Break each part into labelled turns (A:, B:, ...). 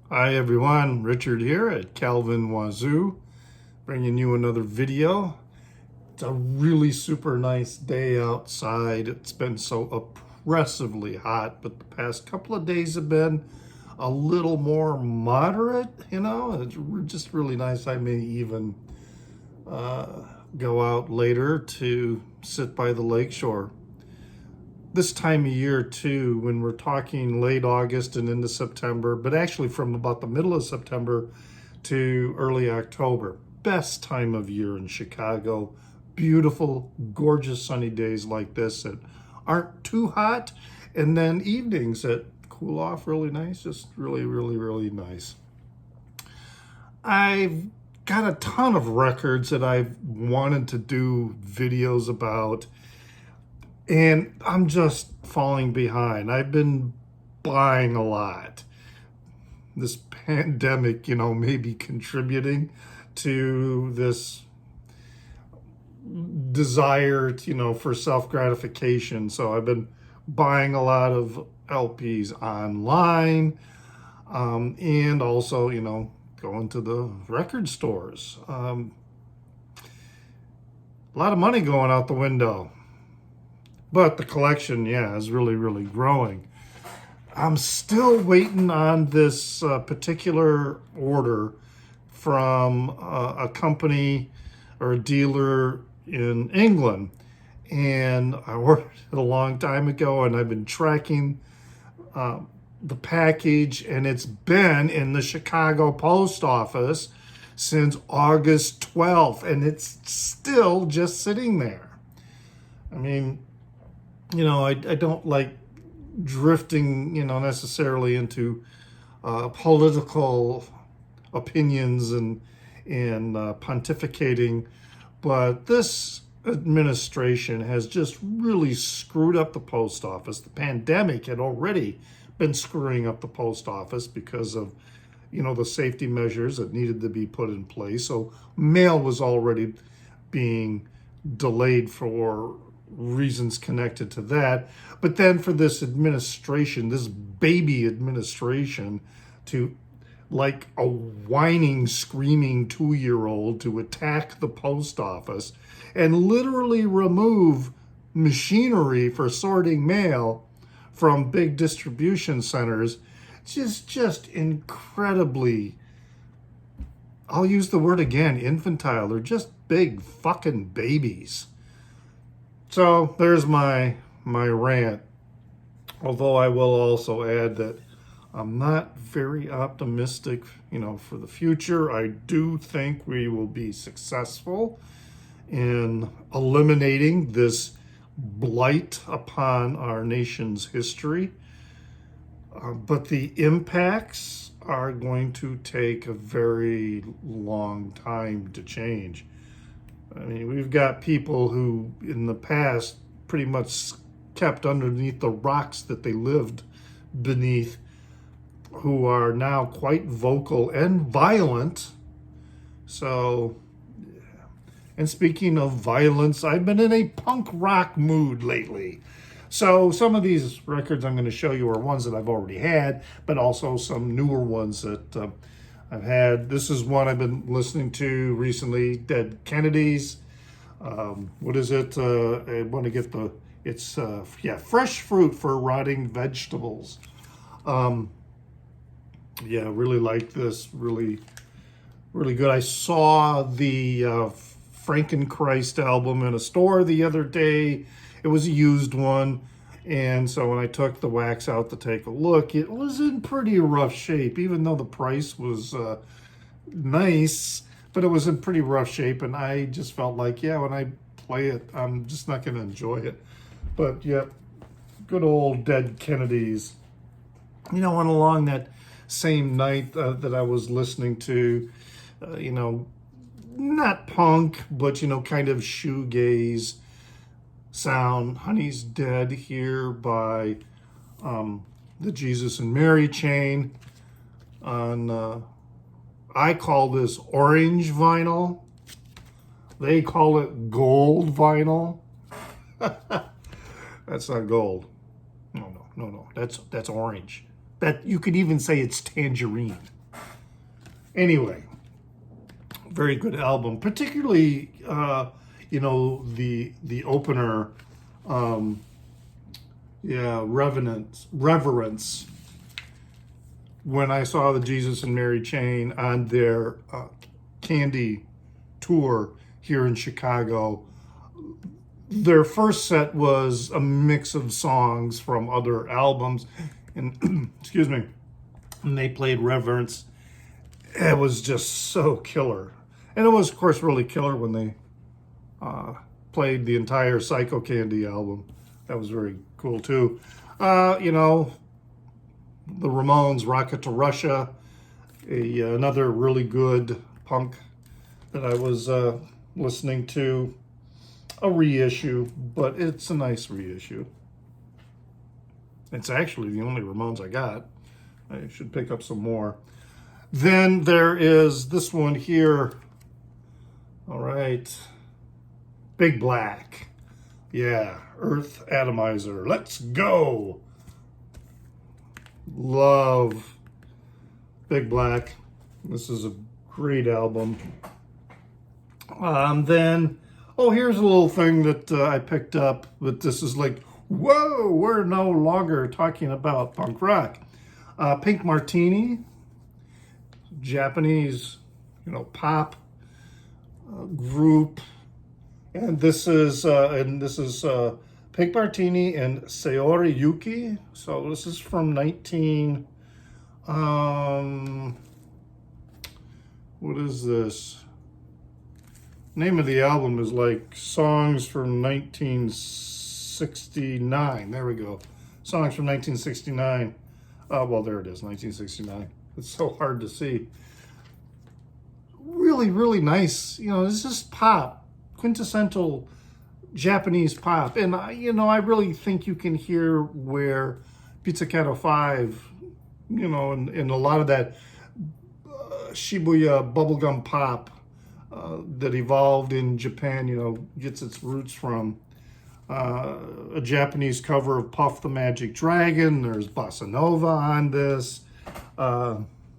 A: Hi everyone, Richard here at Calvin Wazoo, bringing you another video. It's a really super nice day outside. It's been so oppressively hot, but the past couple of days have been a little more moderate, It's just really nice. I may even go out later to sit by the lakeshore. This time of year too, when we're talking late August and into September, but actually from about the middle of September to early October, best time of year in Chicago. Beautiful, gorgeous sunny days like this that aren't too hot, and then evenings that cool off really nice, just really, really, really nice. I've got a ton of records that I've wanted to do videos about, and I'm just falling behind. I've been buying a lot. This pandemic, may be contributing to this desire, for self-gratification. So I've been buying a lot of LPs online, and also, going to the record stores. A lot of money going out the window. But the collection, is really, really growing. I'm still waiting on this particular order from a company or a dealer in England. And I ordered it a long time ago, and I've been tracking the package, and it's been in the Chicago post office since August 12th, and it's still just sitting there. I mean, I don't like drifting, necessarily into political opinions and pontificating, but this administration has just really screwed up the post office. The pandemic had already been screwing up the post office because of, the safety measures that needed to be put in place. So mail was already being delayed for reasons connected to that. But then for this administration, this baby administration, to like a whining, screaming 2-year-old to attack the post office and literally remove machinery for sorting mail from big distribution centers, just incredibly, I'll use the word again, infantile. They're just big fucking babies. So there's my rant. Although I will also add that I'm not very optimistic, for the future. I do think we will be successful in eliminating this blight upon our nation's history. But the impacts are going to take a very long time to change. I mean, we've got people who in the past pretty much kept underneath the rocks that they lived beneath, who are now quite vocal and violent. So, and speaking of violence, I've been in a punk rock mood lately. So some of these records I'm going to show you are ones that I've already had, but also some newer ones that I've had. This is one I've been listening to recently, Dead Kennedys. What is it? I want to get it's fresh fruit for rotting vegetables. Really like this, really, really good. I saw the Frankenchrist album in a store the other day. It was a used one. And so when I took the wax out to take a look, it was in pretty rough shape, even though the price was nice, but it was in pretty rough shape. And I just felt like, when I play it, I'm just not going to enjoy it. But good old Dead Kennedys. And along that same night that I was listening to, not punk, but, kind of shoegaze sound, Honey's Dead here by the Jesus and Mary chain on, I call this orange vinyl. They call it gold vinyl. That's not gold. No. That's orange. That you could even say it's tangerine. Anyway, very good album, particularly the opener, Reverence. When I saw the Jesus and Mary Chain on their Candy tour here in Chicago, their first set was a mix of songs from other albums, and excuse me, and they played Reverence. It was just so killer. And it was, of course, really killer when they played the entire Psycho Candy album. That was very cool, too. The Ramones, Rocket to Russia, another really good punk that I was listening to. A reissue, but it's a nice reissue. It's actually the only Ramones I got. I should pick up some more. Then there is this one here. All right. Big Black. Yeah, Earth Atomizer. Let's go. Love Big Black. This is a great album. Here's a little thing that I picked up, but this is like, whoa, we're no longer talking about punk rock. Pink Martini, Japanese, pop group, and this is Pink Martini and Saori Yuki. So this is from what is this? Name of the album is like Songs from 1969. There we go. Songs from 1969. There it is, 1969. It's so hard to see. Really, really nice. This is pop, quintessential Japanese pop. And, I really think you can hear where Pizzicato 5, and a lot of that Shibuya bubblegum pop that evolved in Japan, gets its roots from a Japanese cover of Puff the Magic Dragon. There's Bossa Nova on this.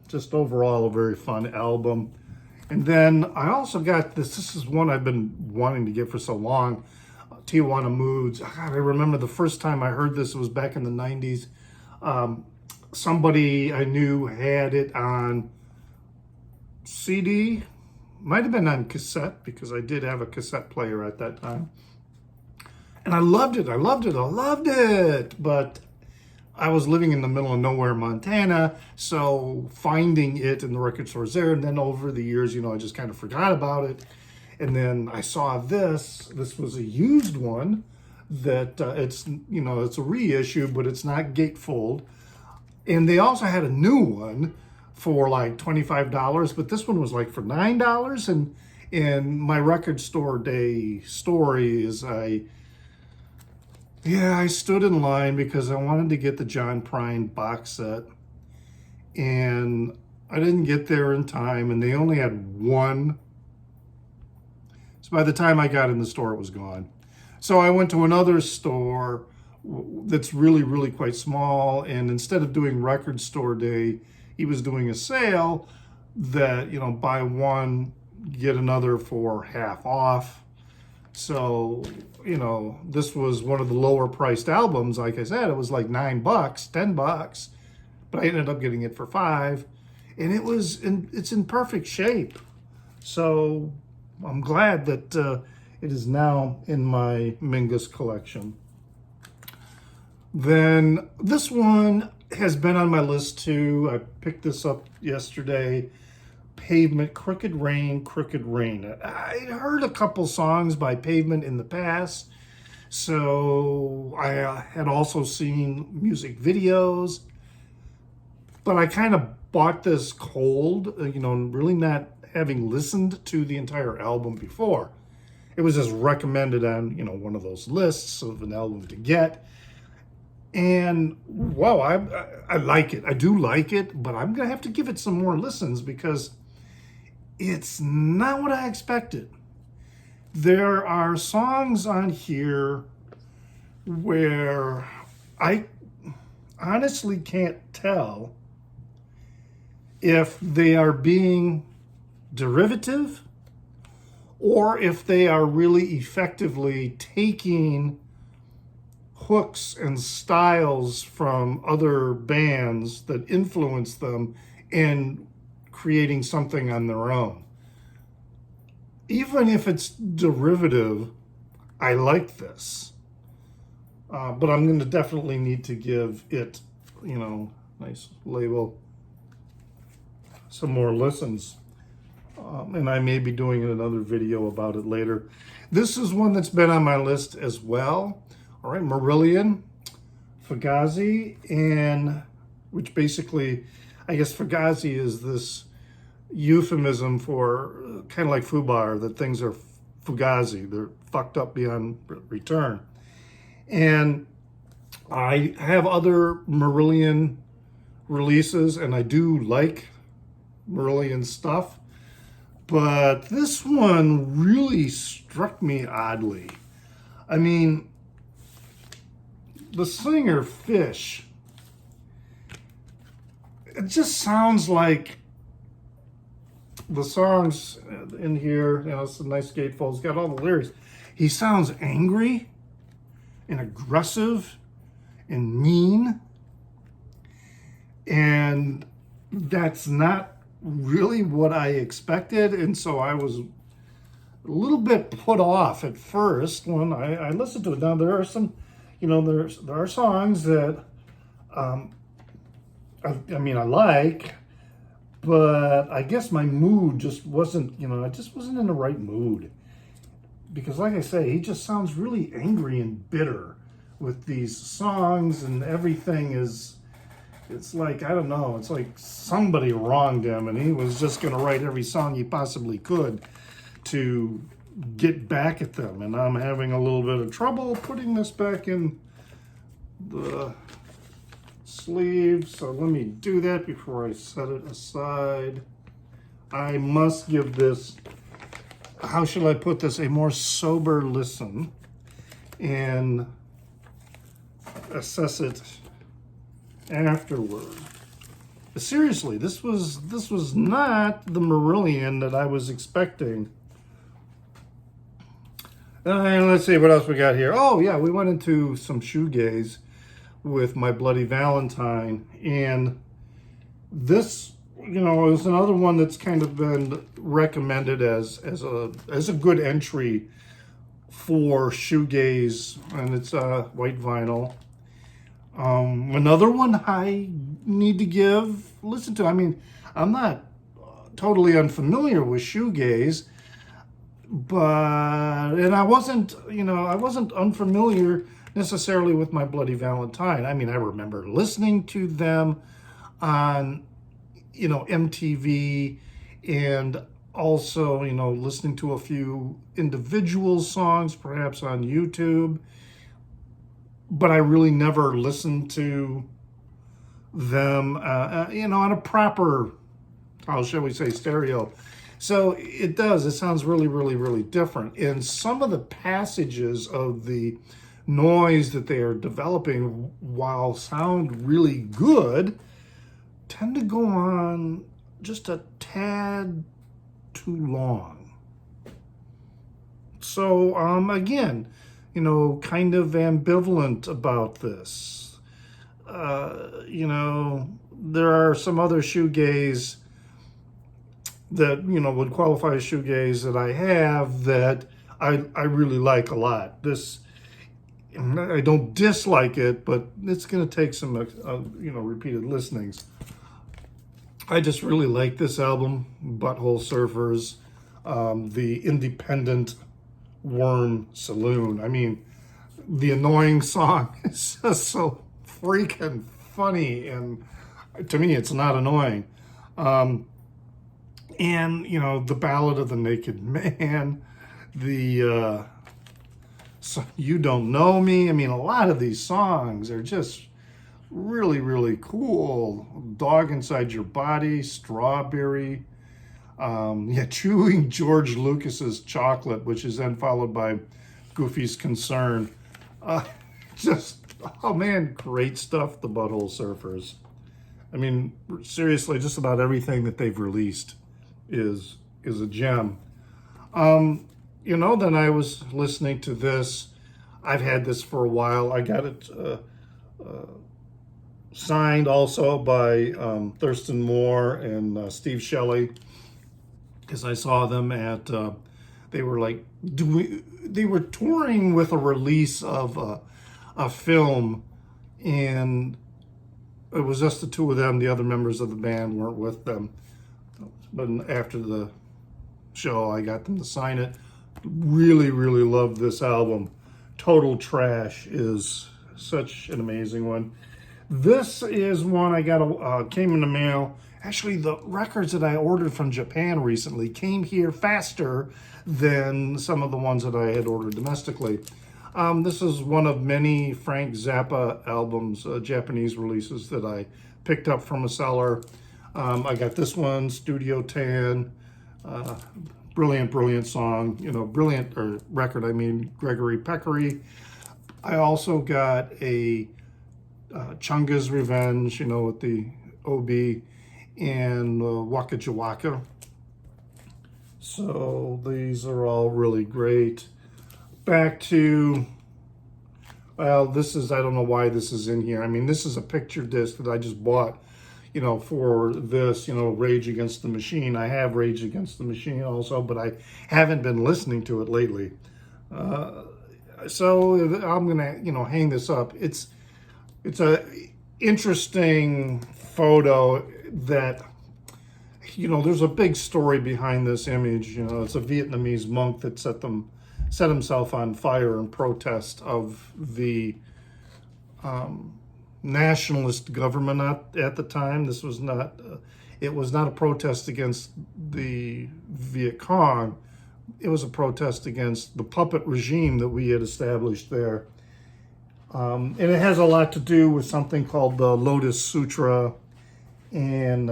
A: Just overall a very fun album. And then I also got this. This is one I've been wanting to get for so long. Tijuana Moods. God, I remember the first time I heard this, it was back in the 90s. Somebody I knew had it on CD. Might have been on cassette, because I did have a cassette player at that time. And I loved it. But I was living in the middle of nowhere, Montana, so finding it in the record stores there, and then over the years, I just kind of forgot about it. And then I saw this. This was a used one that it's a reissue, but it's not gatefold. And they also had a new one for like $25, but this one was like for $9. And my record store day story is I stood in line because I wanted to get the John Prine box set, and I didn't get there in time, and they only had one. So by the time I got in the store, it was gone. So I went to another store that's really, really quite small, and instead of doing record store day, he was doing a sale that, buy one, get another for half off. So, this was one of the lower priced albums. Like I said, it was like $9, $10, but I ended up getting it for $5, and it's in perfect shape. So I'm glad that it is now in my Mingus collection. Then this one has been on my list too. I picked this up yesterday. Pavement, Crooked Rain. I heard a couple songs by Pavement in the past, so I had also seen music videos, but I kind of bought this cold, really not having listened to the entire album before. It was just recommended on, one of those lists of an album to get. And wow, I like it. I do like it, but I'm going to have to give it some more listens because it's not what I expected. There are songs on here where I honestly can't tell if they are being derivative or if they are really effectively taking hooks and styles from other bands that influence them and creating something on their own. Even if it's derivative, I like this. But I'm going to definitely need to give it, nice label, some more listens. And I may be doing another video about it later. This is one that's been on my list as well. All right, Marillion, Fugazi, and which basically, I guess Fugazi is this euphemism for kind of like foobar, that things are fugazi, they're fucked up beyond return. And I have other Marillion releases, and I do like Marillion stuff, but this one really struck me oddly. I mean, the singer Fish, it just sounds like the songs in here, it's a nice gatefold, it's got all the lyrics. He sounds angry and aggressive and mean, and that's not really what I expected. And so I was a little bit put off at first when I listened to it. Now there are some, there are songs that I like, but I guess my mood just wasn't, I just wasn't in the right mood. Because like I say, he just sounds really angry and bitter with these songs, and everything is, it's like, I don't know, it's like somebody wronged him and he was just going to write every song he possibly could to get back at them. And I'm having a little bit of trouble putting this back in the sleeve, so let me do that before I set it aside. I must give this, how should I put this, a more sober listen and assess it afterward. But seriously, this was not the Marillion that I was expecting. And let's see what else we got here. Oh yeah, we went into some shoegaze with My Bloody Valentine, and this, is another one that's kind of been recommended as a good entry for shoegaze, and it's white vinyl. Another one I need to listen to. I mean, I'm not totally unfamiliar with shoegaze, and I wasn't unfamiliar necessarily with My Bloody Valentine. I mean, I remember listening to them on, MTV, and also, listening to a few individual songs, perhaps on YouTube. But I really never listened to them, on a proper, how shall we say, stereo. So it sounds really, really, really different. And some of the passages of the noise that they are developing, while sound really good, tend to go on just a tad too long. So again, kind of ambivalent about this. There are some other shoegaze that, would qualify as shoegaze that I have that I really like a lot. This, I don't dislike it, but it's going to take some, repeated listenings. I just really like this album, Butthole Surfers, the Independent Worm Saloon. I mean, the annoying song is just so freaking funny, and to me, it's not annoying. And, the Ballad of the Naked Man, the So You Don't Know Me. I mean, a lot of these songs are just really, really cool. Dog Inside Your Body, Strawberry, Chewing George Lucas's Chocolate, which is then followed by Goofy's Concern. Oh man, great stuff, the Butthole Surfers. I mean, seriously, just about everything that they've released is a gem. Then I was listening to this. I've had this for a while. I got it signed also by Thurston Moore and Steve Shelley, because I saw them at they were like they were touring with a release of a film, and it was just the two of them. The other members of the band weren't with them. But after the show, I got them to sign it. Really, really love this album. Total Trash is such an amazing one. This is one I got came in the mail. Actually, the records that I ordered from Japan recently came here faster than some of the ones that I had ordered domestically. This is one of many Frank Zappa albums, Japanese releases that I picked up from a seller. I got this one, Studio Tan. Brilliant, brilliant song. Brilliant record. I mean, Gregory Peccary. I also got a Chunga's Revenge, with the OB, and Waka Jawaka. So these are all really great. Back to, well, this is, I don't know why this is in here. I mean, this is a picture disc that I just bought, for this, Rage Against the Machine. I have Rage Against the Machine also, but I haven't been listening to it lately. So I'm gonna, hang this up. It's a interesting photo that, there's a big story behind this image. It's a Vietnamese monk that set himself on fire in protest of the nationalist government at the time. This was not, it was not a protest against the Viet Cong. It was a protest against the puppet regime that we had established there. And it has a lot to do with something called the Lotus Sutra, and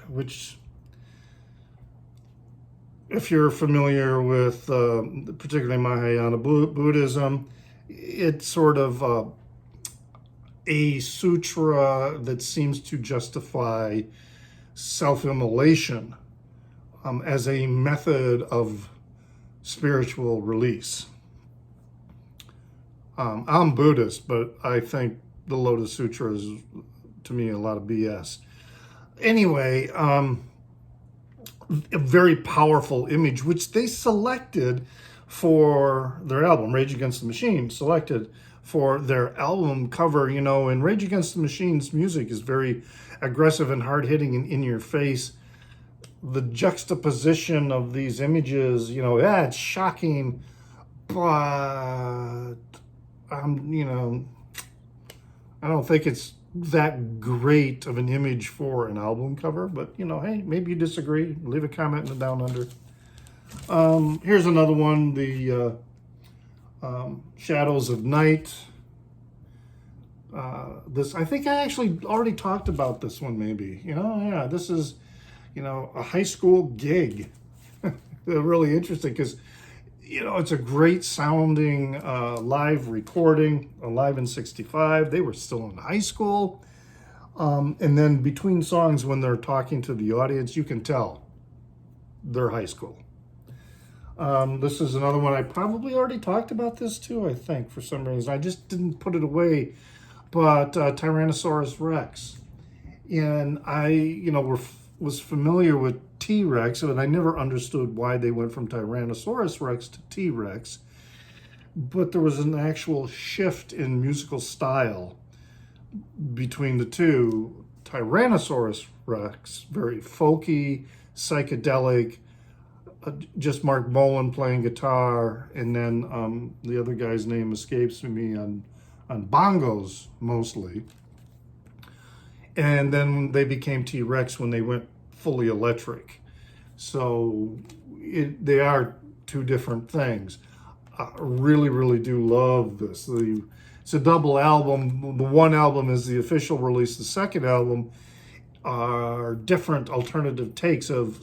A: which, if you're familiar with particularly Mahayana Buddhism, it's sort of a sutra that seems to justify self-immolation as a method of spiritual release. I'm Buddhist, but I think the Lotus Sutra is, to me, a lot of BS. Anyway, a very powerful image, which they selected for their album, Rage Against the Machine, selected for their album cover. And Rage Against the Machine's music is very aggressive and hard-hitting and in your face. The juxtaposition of these images, it's shocking, but I don't think it's that great of an image for an album cover. But hey, maybe you disagree. Leave a comment in the down under. Here's another one, the Shadows of Night. This, I think I actually already talked about this one, maybe. Yeah, this is, a high school gig. Really interesting because, it's a great sounding live recording, live in '65. They were still in high school. And then between songs, when they're talking to the audience, you can tell they're high school. This is another one. I probably already talked about this too, I think, for some reason. I just didn't put it away. But Tyrannosaurus Rex. And I, was familiar with T-Rex, but I never understood why they went from Tyrannosaurus Rex to T-Rex. But there was an actual shift in musical style between the two. Tyrannosaurus Rex, very folky, psychedelic, just Mark Bolan playing guitar, and then the other guy's name escapes me, on bongos mostly. And then they became T-Rex when they went fully electric. So they are two different things. I really, really do love this. It's a double album. The one album is the official release. The second album are different alternative takes of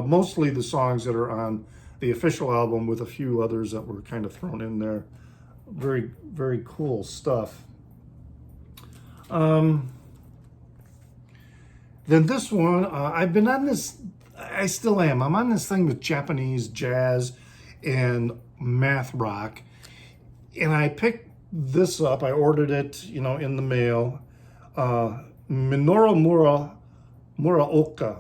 A: mostly the songs that are on the official album, with a few others that were kind of thrown in there. Very, very cool stuff. Then this one, I've been on this, I still am. I'm on this thing with Japanese jazz and math rock. And I picked this up. I ordered it, in the mail. Minoru Muraoka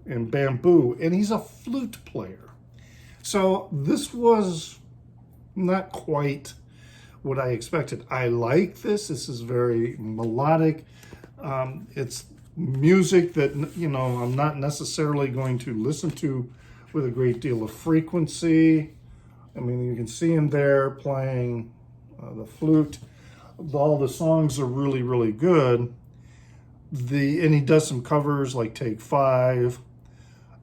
A: in bamboo. And he's a flute player. So this was not quite what I expected. I like this. This is very melodic. It's music that, I'm not necessarily going to listen to with a great deal of frequency. I mean, you can see him there playing the flute. All the songs are really, really good. And he does some covers like Take Five,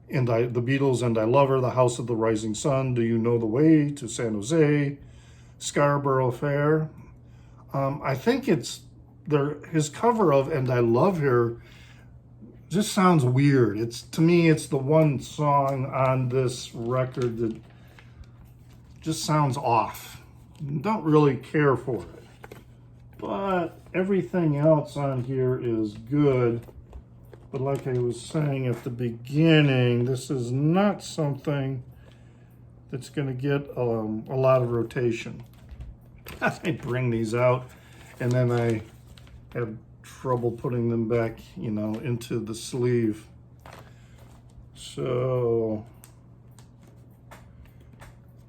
A: and the Beatles, and I Love Her, The House of the Rising Sun, Do You Know the Way to San Jose, Scarborough Fair. I think his cover of And I Love Her just sounds weird. To me, it's the one song on this record that just sounds off. Don't really care for it. But everything else on here is good. But like I was saying at the beginning, this is not something that's going to get a lot of rotation. I bring these out and then I have trouble putting them back, into the sleeve. So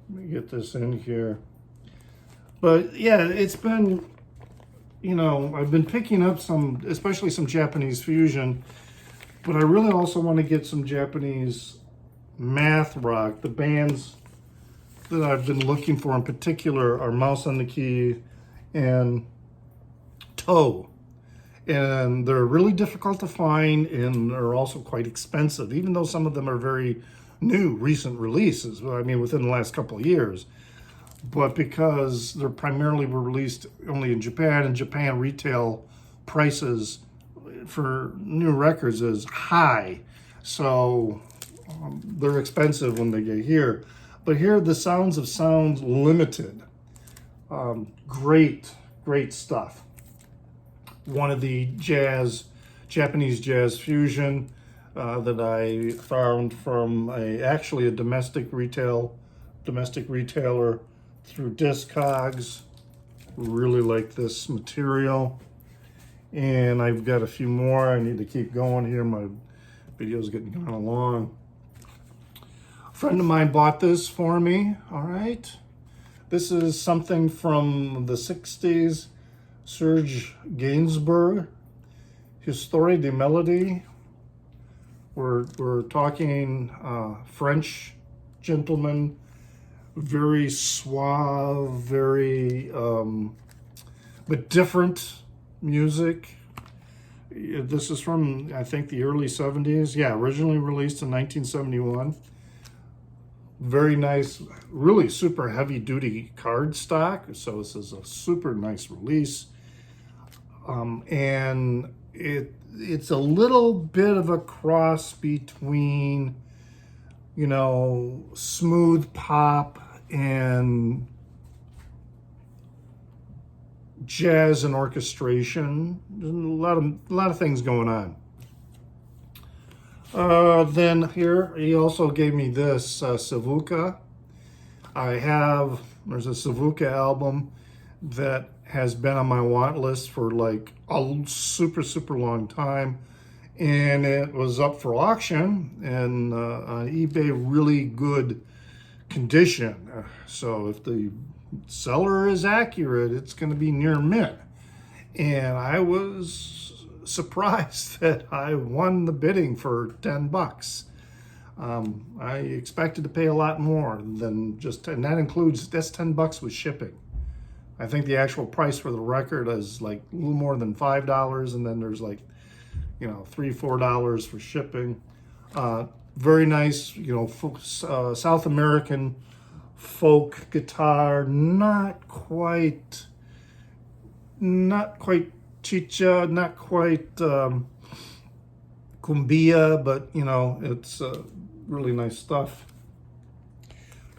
A: let me get this in here. But yeah, it's been, I've been picking up especially some Japanese fusion, but I really also want to get some Japanese math rock. The bands that I've been looking for in particular are Mouse on the Key and Toe. And they're really difficult to find, and they're also quite expensive, even though some of them are very new, recent releases. I mean, within the last couple of years. But because they're primarily were released only in Japan, and Japan retail prices for new records is high. So they're expensive when they get here. But here, the Sounds of Sound Limited. Great stuff. One of the Japanese jazz fusion that I found from actually a domestic retailer through Discogs. Really like this material. And I've got a few more. I need to keep going here. My video's getting kind of long. A friend of mine bought this for me. All right. This is something from the 60s. Serge Gainsbourg, Histoire de Melody. We're talking French gentleman, very suave, very but different music. This is from, I think, the early 70s. Yeah, originally released in 1971. Very nice, really super heavy duty card stock. So this is a super nice release. And it's a little bit of a cross between, smooth pop and jazz and orchestration. There's a lot of things going on. Then here, he also gave me this Savuka. There's a Savuka album that has been on my want list for like a super, super long time. And it was up for auction and on eBay, really good condition. So if the seller is accurate, it's going to be near mint. And I was surprised that I won the bidding for $10. I expected to pay a lot more than and that includes, that's $10 with shipping. I think the actual price for the record is like a little more than $5, and then there's like, $3-4 for shipping. Very nice, South American folk guitar, not quite chicha, not quite cumbia, but it's really nice stuff.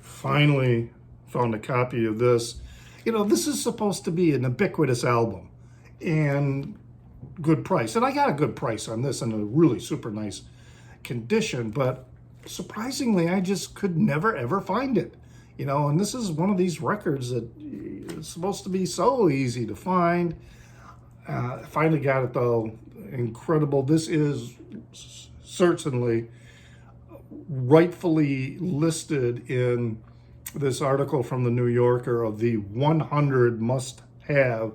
A: Finally found a copy of this. This is supposed to be an ubiquitous album, and good price. And I got a good price on this in a really super nice condition, but surprisingly, I just could never ever find it. And this is one of these records that is supposed to be so easy to find. I finally got it though. Incredible. This is certainly rightfully listed in this article from the New Yorker of the 100 must-have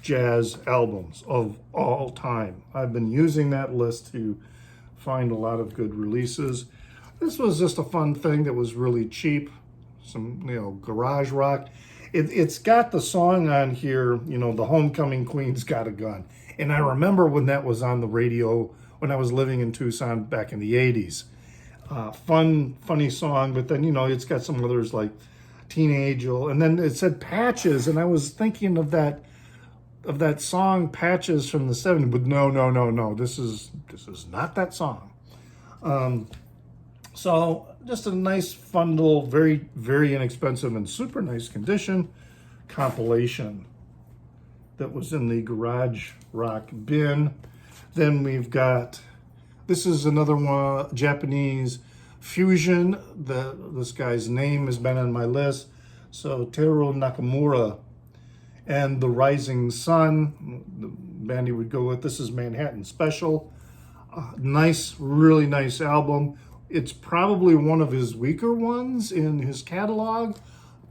A: jazz albums of all time. I've been using that list to find a lot of good releases. This was just a fun thing that was really cheap. Some, garage rock. It's got the song on here, the Homecoming Queen's Got a Gun. And I remember when that was on the radio when I was living in Tucson back in the 80s. Funny song, but then, it's got some others like Teen Angel. And then it said Patches, and I was thinking of that song Patches from the 70s, but no. This is not that song. So just a nice, fun little, very, very inexpensive and super nice condition compilation that was in the garage rock bin. Then we've got, this is another one, Japanese fusion. This guy's name has been on my list. So Teruo Nakamura and The Rising Sun, the band he would go with. This is Manhattan Special. Nice, really nice album. It's probably one of his weaker ones in his catalog,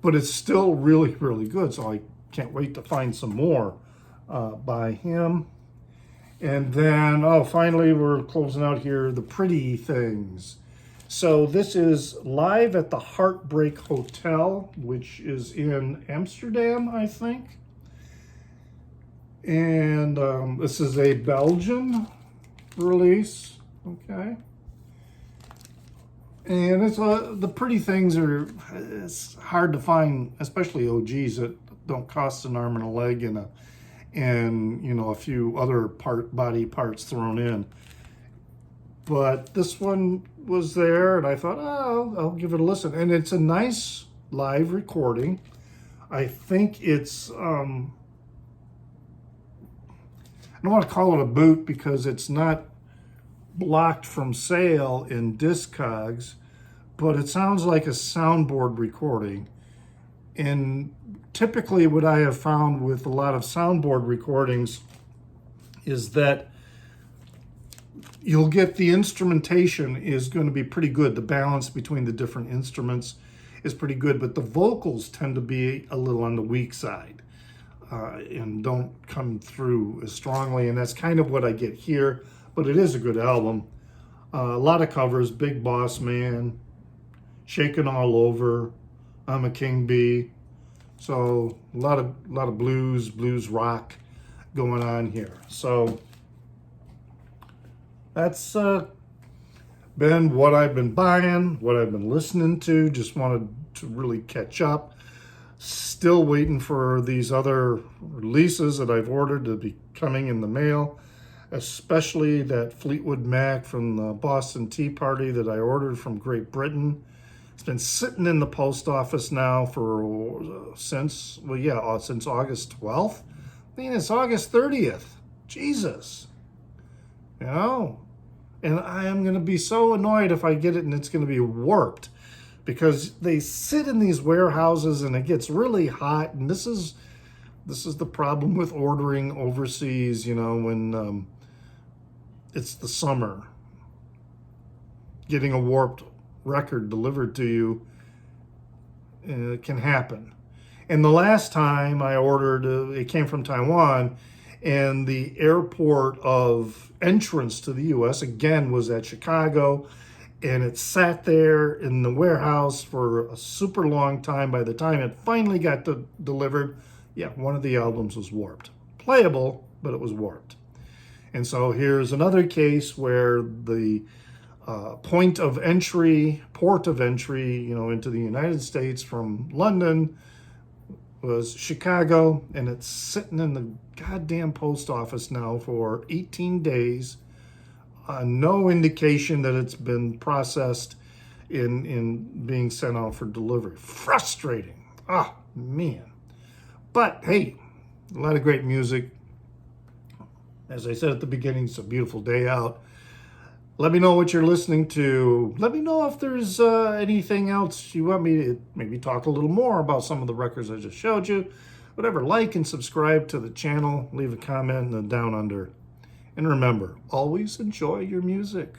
A: but it's still really, really good. So I can't wait to find some more by him. And then, finally, we're closing out here, The Pretty Things. So this is live at the Heartbreak Hotel, which is in Amsterdam, I think. And this is a Belgian release, okay. And it's the Pretty Things it's hard to find, especially OGs that don't cost an arm and a leg and a few other body parts thrown in. But this one was there, and I thought, I'll give it a listen. And it's a nice live recording. I think it's I don't want to call it a boot because it's not blocked from sale in Discogs, but it sounds like a soundboard recording. And typically what I have found with a lot of soundboard recordings is that you'll get the instrumentation is going to be pretty good. The balance between the different instruments is pretty good, but the vocals tend to be a little on the weak side and don't come through as strongly. And that's kind of what I get here. But it is a good album. A lot of covers, Big Boss Man, Shakin' All Over, I'm a King Bee. So a lot of blues rock going on here. So that's been what I've been buying, what I've been listening to. Just wanted to really catch up. Still waiting for these other releases that I've ordered to be coming in the mail. Especially that Fleetwood Mac from the Boston Tea Party that I ordered from Great Britain. It's been sitting in the post office now since August 12th. I mean, it's August 30th. Jesus. And I am going to be so annoyed if I get it and it's going to be warped because they sit in these warehouses and it gets really hot. And this is the problem with ordering overseas, when it's the summer. Getting a warped record delivered to you can happen. And the last time I ordered, it came from Taiwan, and the airport of entrance to the U.S., again, was at Chicago, and it sat there in the warehouse for a super long time. By the time it finally got delivered, one of the albums was warped. Playable, but it was warped. And so here's another case where the port of entry, into the United States from London was Chicago, and it's sitting in the goddamn post office now for 18 days. No indication that it's been processed in being sent out for delivery. Frustrating. Man. But hey, a lot of great music. As I said at the beginning, it's a beautiful day out. Let me know what you're listening to. Let me know if there's anything else you want me to maybe talk a little more about some of the records I just showed you. Whatever, like and subscribe to the channel. Leave a comment down under. And remember, always enjoy your music.